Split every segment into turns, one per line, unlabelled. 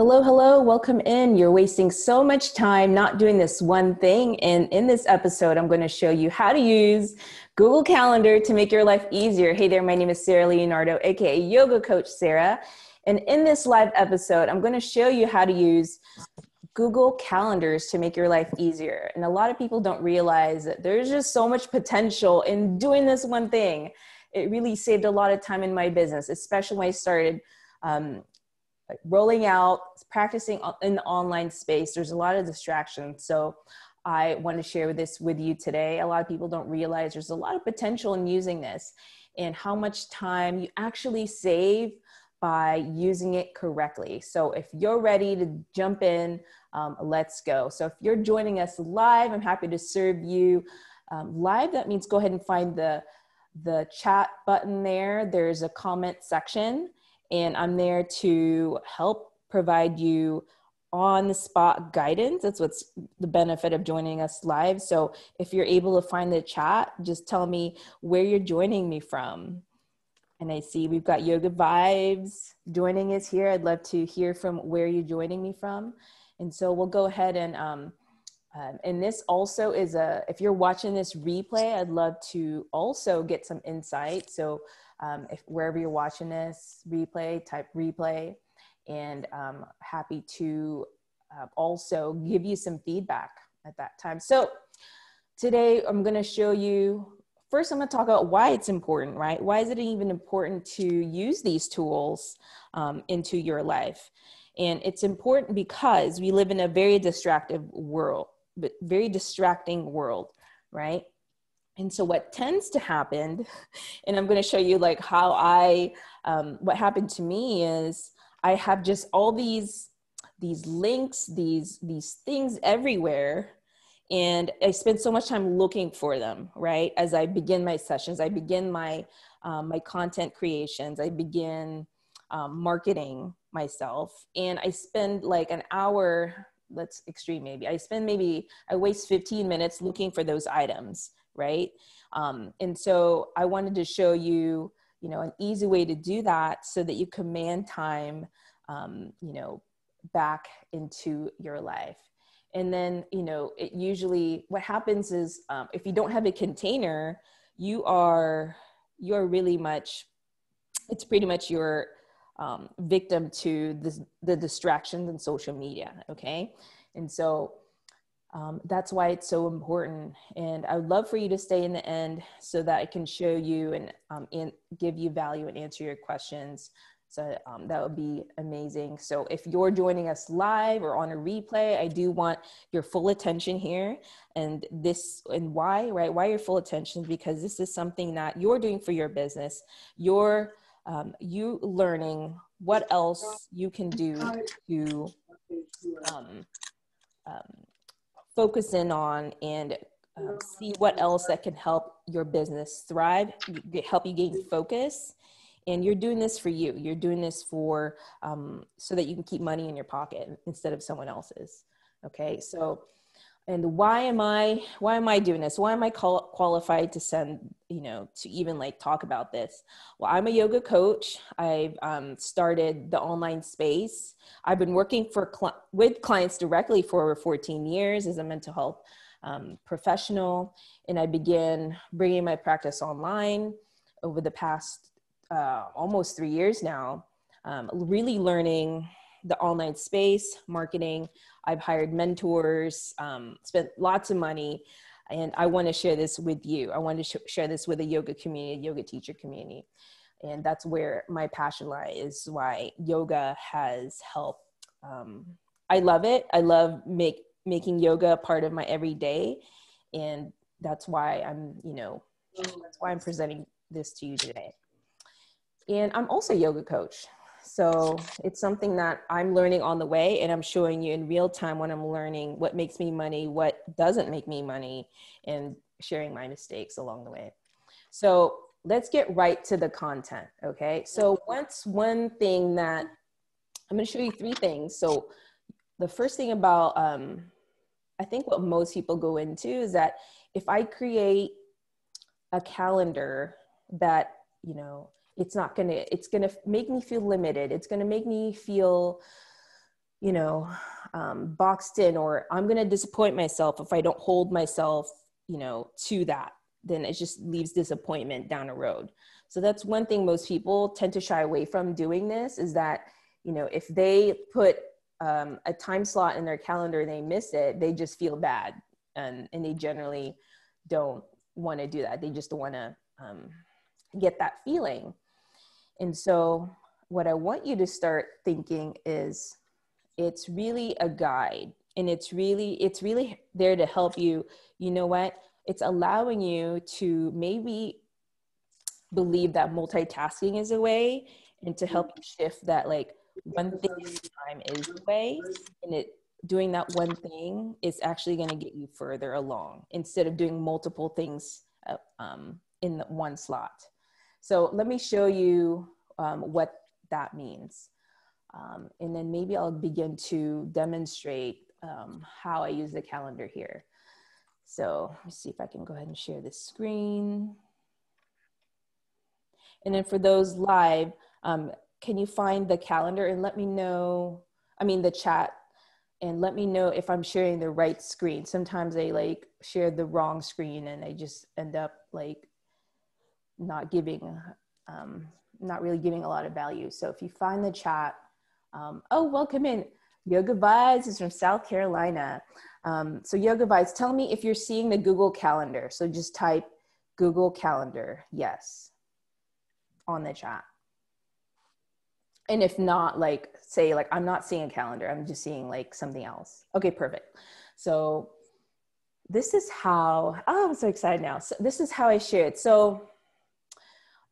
Hello, hello, welcome in. You're wasting so much time not doing this one thing. And in this episode, I'm going to show you how to use Google Calendar to make your life easier. Hey there, my name is Sarah Leonardo, aka Yoga Coach Sarah. And in this live episode, I'm going to show you how to use Google Calendars to make your life easier. And a lot of people don't realize that there's just so much potential in doing this one thing. It really saved a lot of time in my business, especially when I started rolling out, practicing in the online space. There's a lot of distractions. So I want to share this with you today. A lot of people don't realize there's a lot of potential in using this and how much time you actually save by using it correctly. So if you're ready to jump in, let's go. So if you're joining us live, I'm happy to serve you live. That means go ahead and find the chat button there. There's a comment section, and I'm there to help provide you on the spot guidance. That's what's the benefit of joining us live. So if you're able to find the chat, just tell me where you're joining me from. And I see we've got Yoga Vibes joining us here. I'd love to hear from where you're joining me from. And so we'll go ahead and this also is if you're watching this replay, I'd love to also get some insight. So if wherever you're watching this replay, type replay, and happy to also give you some feedback at that time. So today I'm going to show you, first I'm going to talk about why it's important, right? Why is it even important to use these tools into your life? And it's important because we live in a very distracting world, right? And so what tends to happen, and I'm going to show you like how what happened to me is I have just all these links, these things everywhere. And I spend so much time looking for them, right? As I begin my sessions, I begin my content creations, I begin marketing myself. And I spend like an hour, let's extreme maybe. I waste 15 minutes looking for those items, right? And so I wanted to show you, an easy way to do that so that you command time, back into your life. And then, it usually, what happens is if you don't have a container, you're really much, it's pretty much your victim to the distractions in social media. Okay. And so that's why it's so important. And I would love for you to stay in the end so that I can show you and give you value and answer your questions. So that would be amazing. So if you're joining us live or on a replay, I do want your full attention here. And why, right? Why your full attention? Because this is something that you're doing for your business. You learning what else you can do to focus in on and see what else that can help your business thrive, help you gain focus. And you're doing this for you. You're doing this for so that you can keep money in your pocket instead of someone else's. Okay. So, and why am I doing this? Why am I qualified to to even like talk about this? Well, I'm a yoga coach. I've started the online space. I've been working with clients directly for over 14 years as a mental health professional. And I began bringing my practice online over the past almost 3 years now, really learning the online space, marketing. I've hired mentors, spent lots of money, and I want to share this with you. I want to share this with a yoga community, yoga teacher community. And that's where my passion lies, why yoga has helped. I love it. I love making yoga a part of my everyday. And that's why I'm presenting this to you today. And I'm also a yoga coach. So it's something that I'm learning on the way, and I'm showing you in real time when I'm learning what makes me money, what doesn't make me money, and sharing my mistakes along the way. So let's get right to the content. Okay. So one thing that I'm going to show you 3 things. So the first thing about, I think what most people go into is that if I create a calendar that, it's going to make me feel limited. It's going to make me feel you know, boxed in, or I'm going to disappoint myself if I don't hold myself, you know, to that, then it just leaves disappointment down the road. So that's one thing most people tend to shy away from doing this, is that, you know, if they put a time slot in their calendar and they miss it, they just feel bad. And they generally don't want to do that. They just don't want to get that feeling. And so what I want you to start thinking is, it's really a guide, and it's really there to help you. You know what? It's allowing you to maybe believe that multitasking is a way, and to help you shift that, like, one thing at a time is the way, and doing that one thing is actually going to get you further along, instead of doing multiple things in the one slot. So let me show you what that means. And then maybe I'll begin to demonstrate how I use the calendar here. So let me see if I can go ahead and share this screen. And then for those live, can you find the calendar and let me know, the chat, and let me know if I'm sharing the right screen. Sometimes I like share the wrong screen and I just end up like not really giving a lot of value. So if you find the chat, oh, welcome in. Yoga Vibes is from South Carolina. So Yoga Vibes, tell me if you're seeing the Google Calendar. So just type Google Calendar, yes, on the chat. And if not, like, say, like, I'm not seeing a calendar, I'm just seeing like something else. Okay, perfect. So this is how, oh, I'm so excited now. So this is how I share it. So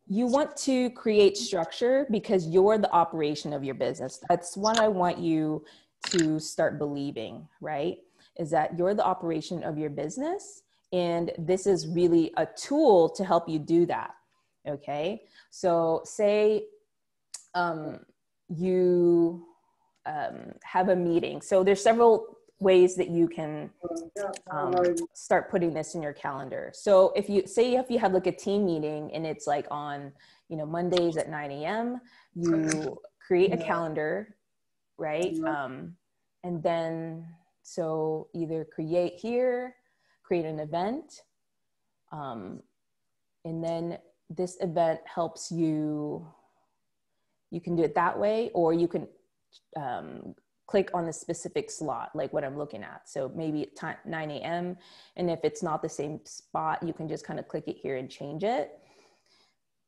you want to create structure because you're the operation of your business. That's what I want you to start believing, right? Is that you're the operation of your business. And this is really a tool to help you do that. Okay. So say, you have a meeting. So there's several ways that you can start putting this in your calendar. So if you have like a team meeting and it's like on, Mondays at 9 a.m., you create a calendar, right? And then, so either create an event, and then this event helps you. You can do it that way, or you can click on the specific slot, like what I'm looking at. So maybe 9 a.m. And if it's not the same spot, you can just kind of click it here and change it.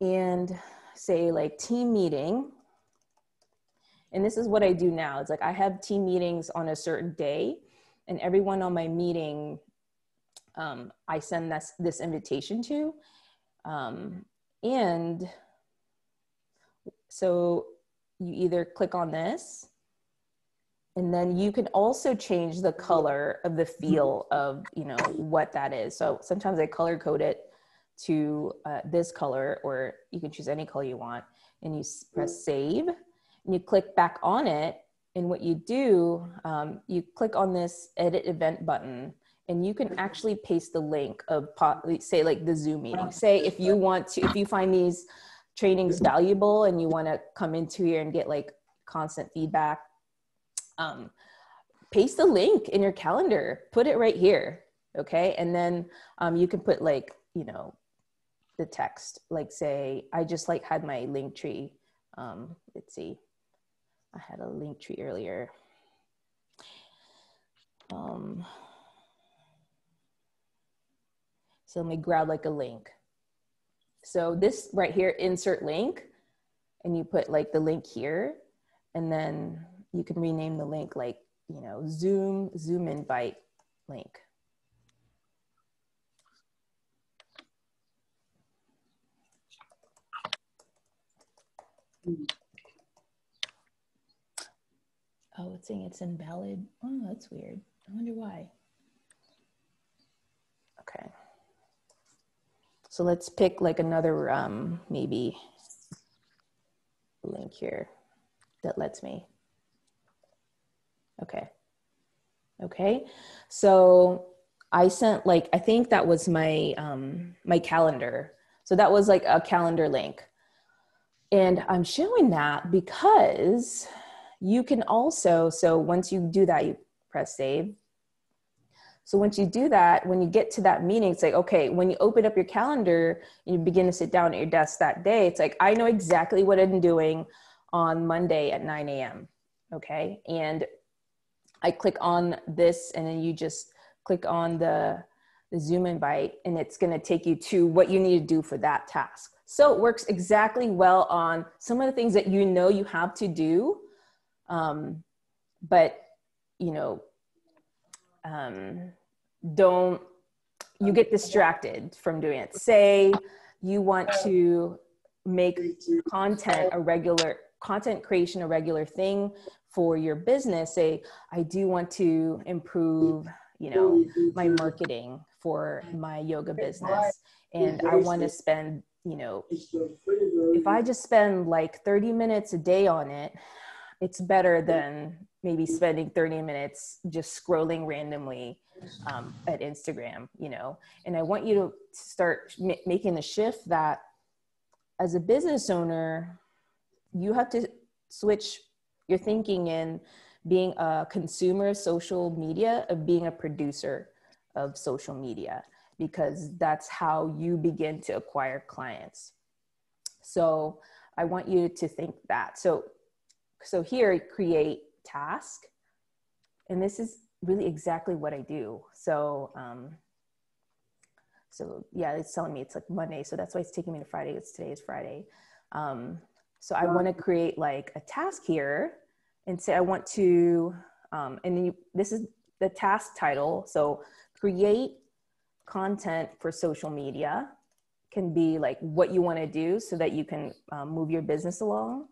And say like team meeting. And this is what I do now. It's like I have team meetings on a certain day, and everyone on my meeting, I send this invitation to. And so you either click on this, and then you can also change the color of the feel of, what that is. So sometimes I color code it to this color, or you can choose any color you want, and you press save, and you click back on it. And what you do, you click on this edit event button, and you can actually paste the link of, say, like the Zoom meeting. Say if you find these trainings valuable and you want to come into here and get like constant feedback, paste the link in your calendar, put it right here. Okay. And then you can put like, the text, like say, I just like had my link tree. Let's see, I had a link tree earlier. So let me grab like a link. So this right here, insert link, and you put like the link here, and then you can rename the link like, Zoom invite link. Oh, it's saying it's invalid. Oh, that's weird. I wonder why. Okay. So let's pick like another, maybe link here that lets me. Okay. Okay. So I sent like, I think that was my, my calendar. So that was like a calendar link. And I'm showing that because You can also, so once you do that, you press save. So once you do that, when you get to that meeting, it's like, okay, when you open up your calendar and you begin to sit down at your desk that day, it's like, I know exactly what I'm doing on Monday at 9 a.m. Okay. And I click on this, and then you just click on the Zoom invite, and it's going to take you to what you need to do for that task. So it works exactly well on some of the things that you know you have to do. But, you know, don't, you get distracted from doing it. Say you want to make content creation a regular thing for your business. Say, I do want to improve, you know, my marketing for my yoga business. And I want to spend, you know, if I just spend like 30 minutes a day on it, it's better than maybe spending 30 minutes just scrolling randomly at Instagram, you know. And I want you to start making the shift that as a business owner, you have to switch your thinking in being a consumer of social media of being a producer of social media, because that's how you begin to acquire clients. So I want you to think that. So here, create task. And this is really exactly what I do. So, so yeah, it's telling me it's like Monday. So that's why it's taking me to Friday. Today is Friday. So I want to create like a task here and say, I want to, and then this is the task title. So create content for social media can be like what you want to do so that you can move your business along.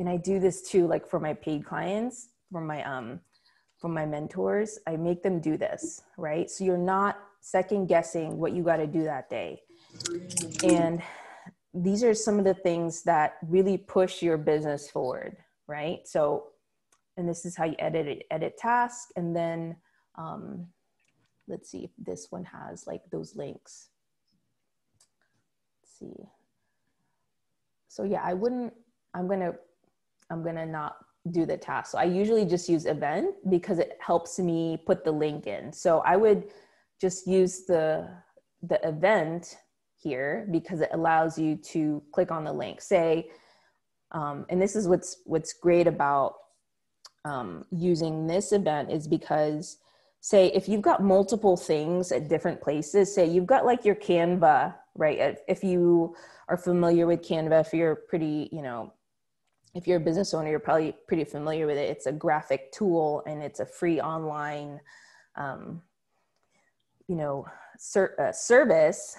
And I do this too, like for my paid clients, for my mentors, I make them do this, right? So you're not second guessing what you got to do that day. And these are some of the things that really push your business forward, right? So, and this is how you edit task. And then let's see if this one has like those links. Let's see. So yeah, I'm gonna not do the task. So I usually just use event because it helps me put the link in. So I would just use the event here because it allows you to click on the link. Say, and this is what's great about using this event is because, say, if you've got multiple things at different places, say you've got like your Canva, right? If you are familiar with Canva, if you're pretty, you know, if you're a business owner, you're probably pretty familiar with it. It's a graphic tool and it's a free online, you know, service.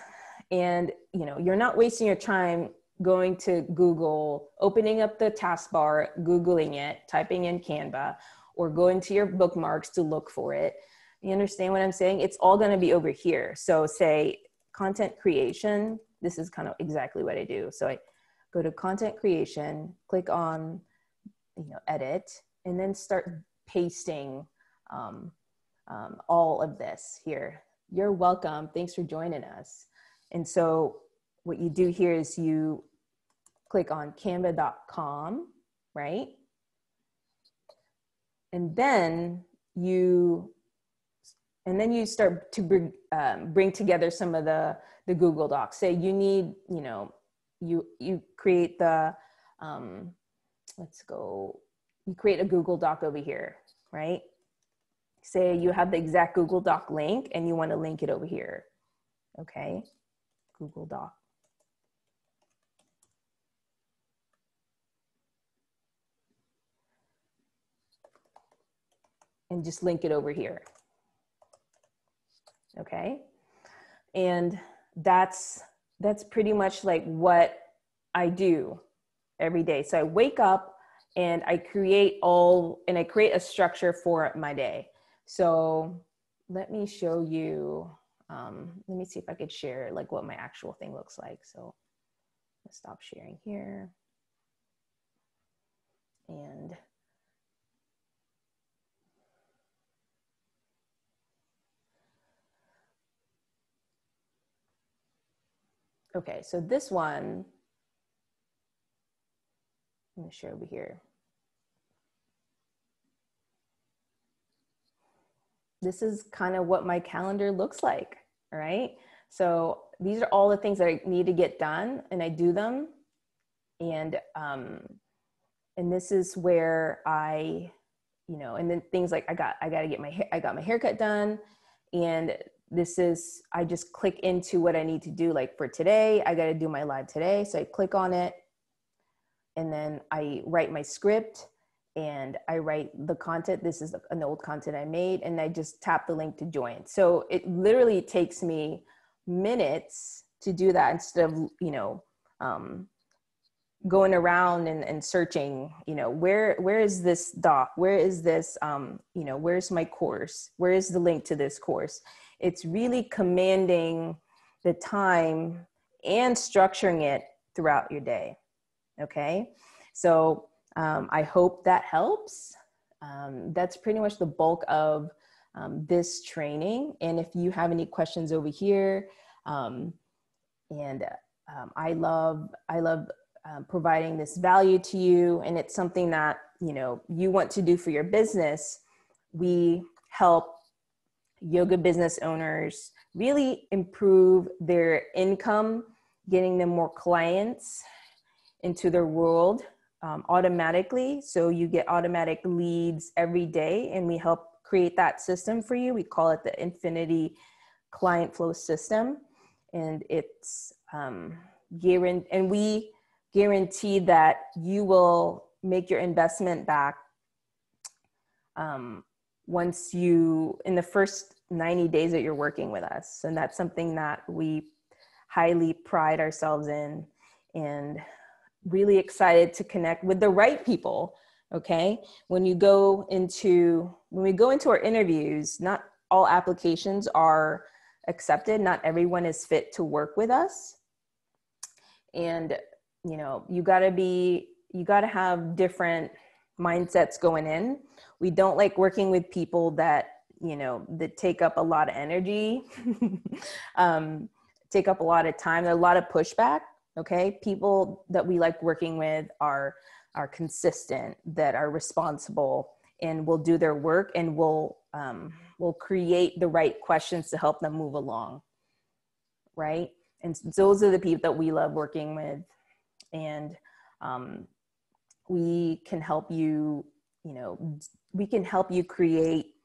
And, you know, you're not wasting your time going to Google, opening up the taskbar, Googling it, typing in Canva, or going to your bookmarks to look for it. You understand what I'm saying? It's all going to be over here. So say content creation, this is kind of exactly what I do. So I go to content creation, click on, you know, edit, and then start pasting all of this here. You're welcome. Thanks for joining us. And so what you do here is you click on canva.com, right? And then you start to bring together some of the Google Docs. Say you need, you know, you create the, you create a Google Doc over here, right? Say you have the exact Google Doc link and you want to link it over here. Okay, Google Doc. And just link it over here. Okay, and that's pretty much like what I do every day. So I wake up and I create a structure for my day. So let me show you, let me see if I could share like what my actual thing looks like. So let's stop sharing here. And okay, so this one, I'm gonna share over here. this is kind of what my calendar looks like. All right. So these are all the things that I need to get done, and I do them. And this is where and then things like I got to get I got my haircut done. And I just click into what I need to do. Like for today, I got to do my live today. So I click on it, and then I write my script, and I write the content. This is an old content I made, and I just tap the link to join. So it literally takes me minutes to do that, instead of, going around and searching, where is this doc? Where is this, where's my course? Where is the link to this course? It's really commanding the time and structuring it throughout your day. Okay. So I hope that helps. That's pretty much the bulk of this training. And if you have any questions over here, I love providing this value to you, and it's something that you want to do for your business. We help yoga business owners really improve their income, getting them more clients into their world automatically. So you get automatic leads every day, and we help create that system for you. We call it the Infinity Client Flow System, and it's guaranteed, and we guarantee that you will make your investment back once in the first 90 days that you're working with us. And that's something that we highly pride ourselves in, and really excited to connect with the right people. Okay. When we go into our interviews, not all applications are accepted. Not everyone is fit to work with us. And you gotta have different mindsets going in. We don't like working with people that take up a lot of energy, take up a lot of time, a lot of pushback. Okay. People that we like working with are consistent, that are responsible, and will do their work, and will create the right questions to help them move along. Right. And those are the people that we love working with. And we can help you, create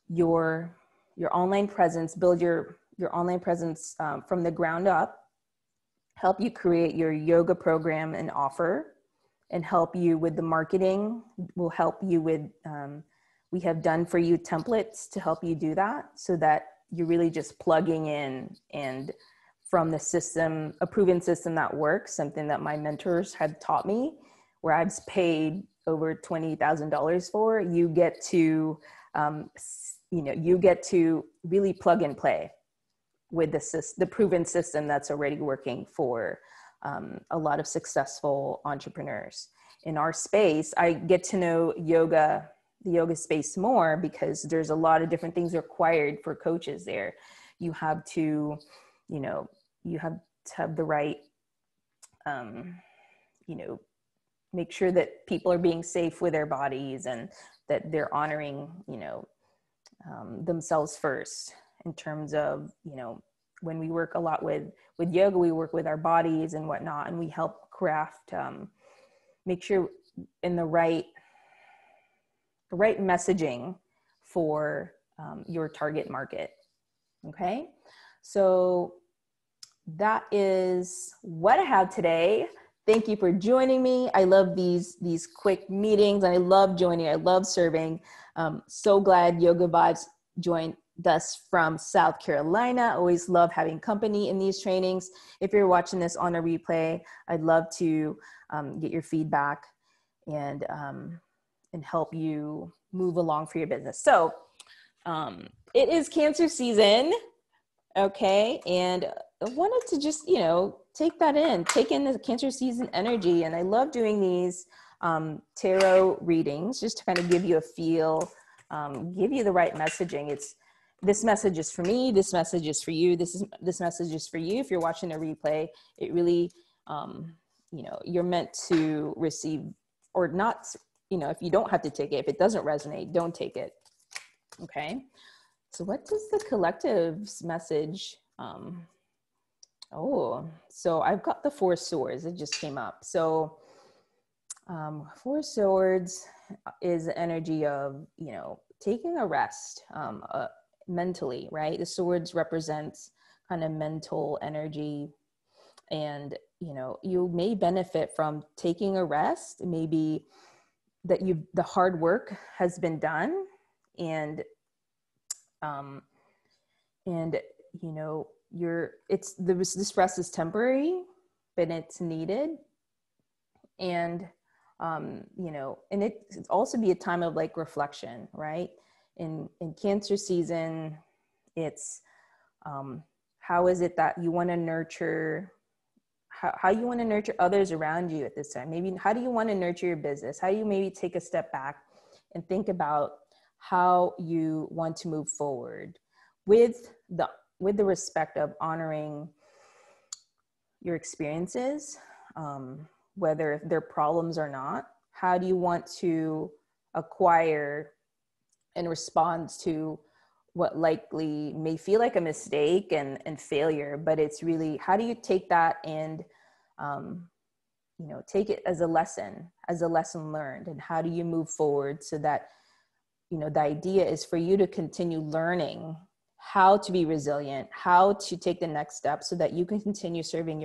your online presence, build your online presence from the ground up, help you create your yoga program and offer, and help you with the marketing. We'll help you with, we have done for you templates to help you do that, so that you're really just plugging in, and from the system, a proven system that works, something that my mentors had taught me, where I've paid over $20,000 for, you get to, really plug and play with the proven system that's already working for a lot of successful entrepreneurs. In our space, I get to know the yoga space more, because there's a lot of different things required for coaches there. You have to have the right, make sure that people are being safe with their bodies, and that they're honoring, themselves first, in terms of, when we work a lot with yoga, we work with our bodies and whatnot, and we help craft, make sure in the right messaging for your target market. Okay. So that is what I have today. Thank you for joining me. I love these quick meetings. I love joining. I love serving. So glad Yoga Vibes joined us from South Carolina. Always love having company in these trainings. If you're watching this on a replay, I'd love to get your feedback and help you move along for your business. So it is Cancer season. Okay. And I wanted to just, take in the Cancer season energy. And I love doing these tarot readings, just to kind of give you a feel, give you the right messaging. This message is for me. This message is for you. This message is for you. If you're watching a replay, it really, you're meant to receive, or not, if you don't have to take it, if it doesn't resonate, don't take it. Okay. So what does the collective's message? So I've got the Four Swords. It just came up. So Four Swords is the energy of, taking a rest mentally, right? The swords represents kind of mental energy, and you may benefit from taking a rest. Maybe that the hard work has been done, and um and this rest is temporary, but it's needed. And and it also be a time of like reflection, right? In Cancer season, it's how is it that you want to nurture, how you want to nurture others around you at this time. Maybe how do you want to nurture your business? How do you maybe take a step back and think about how you want to move forward with the respect of honoring your experiences, whether they're problems or not. How do you want to acquire and respond to what likely may feel like a mistake and failure, but it's really, how do you take that and take it as a lesson learned, and how do you move forward so that the idea is for you to continue learning how to be resilient, how to take the next step so that you can continue serving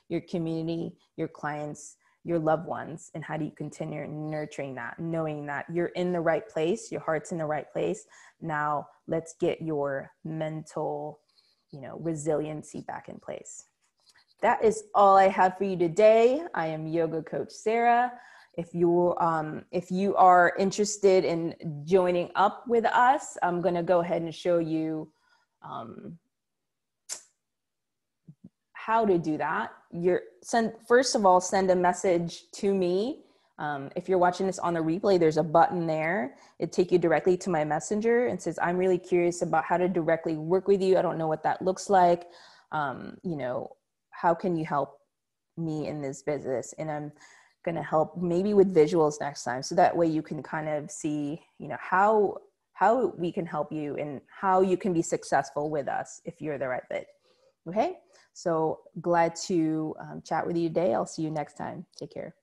your community, your clients, your loved ones. And how do you continue nurturing that, knowing that you're in the right place, your heart's in the right place. Now let's get your mental, resiliency back in place. That is all I have for you today. I am Yoga Coach Sarah. If you are interested in joining up with us, I'm going to go ahead and show you how to do that. First of all, send a message to me. If you're watching this on the replay, there's a button there. It takes you directly to my messenger and says, I'm really curious about how to directly work with you. I don't know what that looks like. How can you help me in this business? And I'm going to help maybe with visuals next time. So that way you can kind of see, how we can help you and how you can be successful with us if you're the right fit. Okay. So glad to chat with you today. I'll see you next time. Take care.